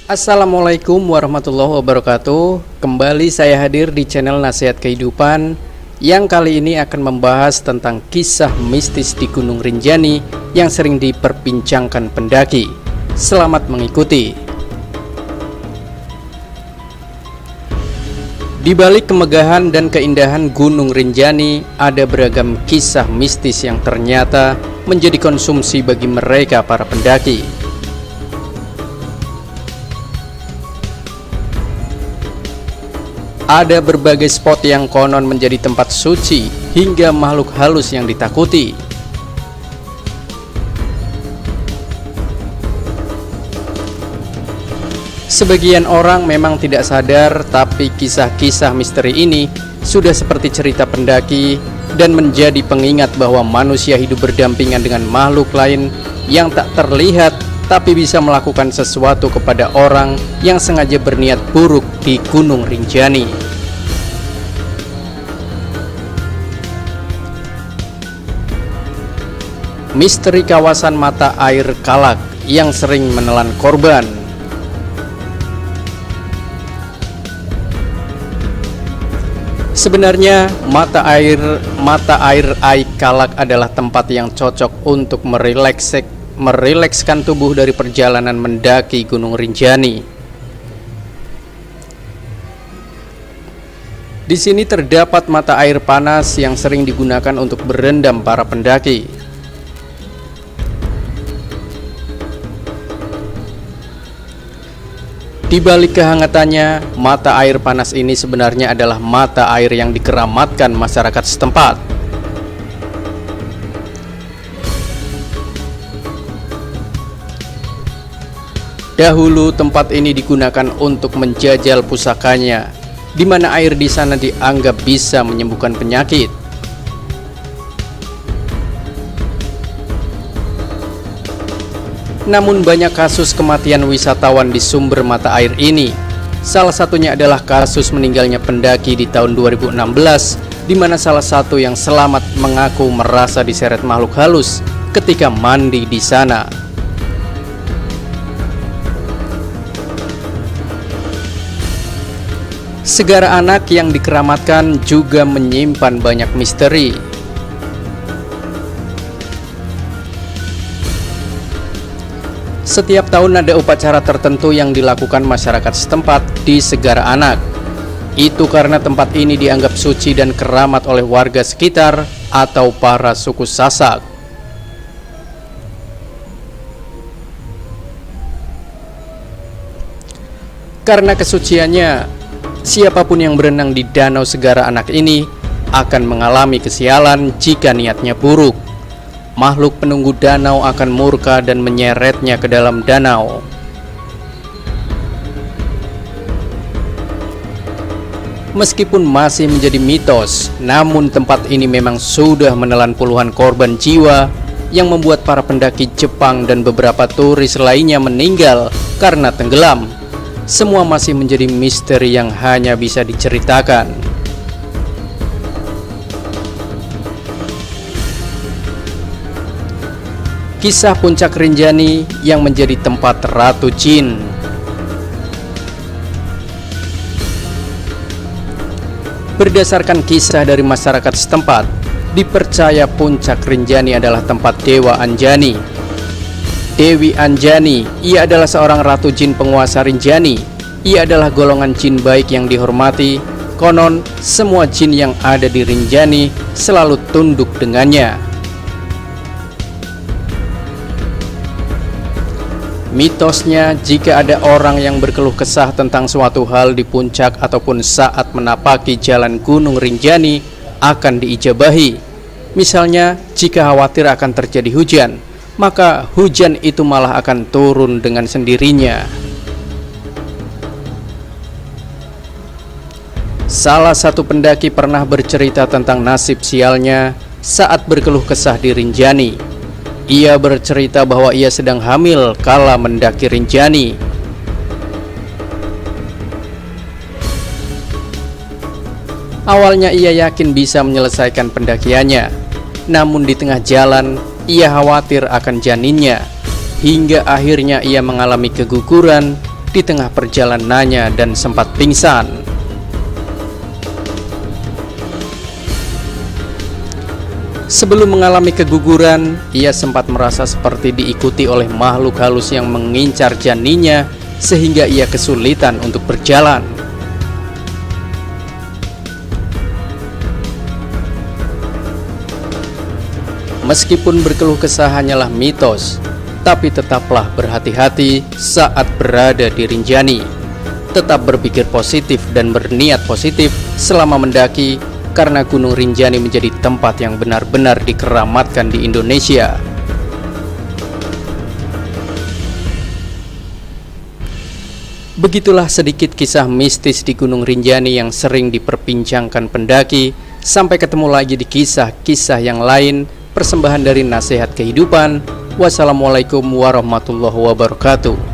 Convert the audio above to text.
Assalamualaikum warahmatullahi wabarakatuh. Kembali saya hadir di channel Nasihat Kehidupan yang kali ini akan membahas tentang kisah mistis di Gunung Rinjani yang sering diperbincangkan pendaki. Selamat mengikuti. Di balik kemegahan dan keindahan Gunung Rinjani, ada beragam kisah mistis yang ternyata menjadi konsumsi bagi mereka para pendaki. Ada berbagai spot yang konon menjadi tempat suci hingga makhluk halus yang ditakuti. Sebagian orang memang tidak sadar, tapi kisah-kisah misteri ini sudah seperti cerita pendaki dan menjadi pengingat bahwa manusia hidup berdampingan dengan makhluk lain yang tak terlihat tapi bisa melakukan sesuatu kepada orang yang sengaja berniat buruk di Gunung Rinjani. Misteri kawasan mata air Kalak yang sering menelan korban. Sebenarnya mata air Ai Kalak adalah tempat yang cocok untuk merilekskan tubuh dari perjalanan mendaki Gunung Rinjani. Di sini terdapat mata air panas yang sering digunakan untuk berendam para pendaki. Di balik kehangatannya, mata air panas ini sebenarnya adalah mata air yang dikeramatkan masyarakat setempat. Dahulu tempat ini digunakan untuk menjajal pusakanya, di mana air di sana dianggap bisa menyembuhkan penyakit. Namun banyak kasus kematian wisatawan di sumber mata air ini. Salah satunya adalah kasus meninggalnya pendaki di tahun 2016, di mana salah satu yang selamat mengaku merasa diseret makhluk halus ketika mandi di sana. Segara Anak yang dikeramatkan juga menyimpan banyak misteri. Setiap tahun ada upacara tertentu yang dilakukan masyarakat setempat di Segara Anak. Itu karena tempat ini dianggap suci dan keramat oleh warga sekitar atau para suku Sasak. Karena kesuciannya, siapapun yang berenang di Danau Segara Anak ini akan mengalami kesialan jika niatnya buruk. Makhluk penunggu danau akan murka dan menyeretnya ke dalam danau. Meskipun masih menjadi mitos, namun tempat ini memang sudah menelan puluhan korban jiwa yang membuat para pendaki Jepang dan beberapa turis lainnya meninggal karena tenggelam. Semua masih menjadi misteri yang hanya bisa diceritakan. Kisah Puncak Rinjani yang menjadi tempat Ratu Jin. Berdasarkan kisah dari masyarakat setempat, dipercaya Puncak Rinjani adalah tempat Dewa Anjani. Dewi Anjani, ia adalah seorang Ratu Jin penguasa Rinjani. Ia adalah golongan jin baik yang dihormati. Konon, semua jin yang ada di Rinjani selalu tunduk dengannya. Mitosnya, jika ada orang yang berkeluh kesah tentang suatu hal di puncak ataupun saat menapaki jalan Gunung Rinjani, akan diijabahi. Misalnya, jika khawatir akan terjadi hujan, maka hujan itu malah akan turun dengan sendirinya. Salah satu pendaki pernah bercerita tentang nasib sialnya saat berkeluh kesah di Rinjani. Ia bercerita bahwa ia sedang hamil kala mendaki Rinjani. Awalnya ia yakin bisa menyelesaikan pendakiannya, namun di tengah jalan ia khawatir akan janinnya, hingga akhirnya ia mengalami keguguran di tengah perjalanannya dan sempat pingsan. Sebelum mengalami keguguran, ia sempat merasa seperti diikuti oleh makhluk halus yang mengincar janinnya sehingga ia kesulitan untuk berjalan. Meskipun berkeluh kesah hanyalah mitos, tapi tetaplah berhati-hati saat berada di Rinjani. Tetap berpikir positif dan berniat positif selama mendaki, karena Gunung Rinjani menjadi tempat yang benar-benar dikeramatkan di Indonesia. Begitulah sedikit kisah mistis di Gunung Rinjani yang sering diperbincangkan pendaki. Sampai ketemu lagi di kisah-kisah yang lain. Persembahan dari Nasihat Kehidupan. Wassalamualaikum warahmatullahi wabarakatuh.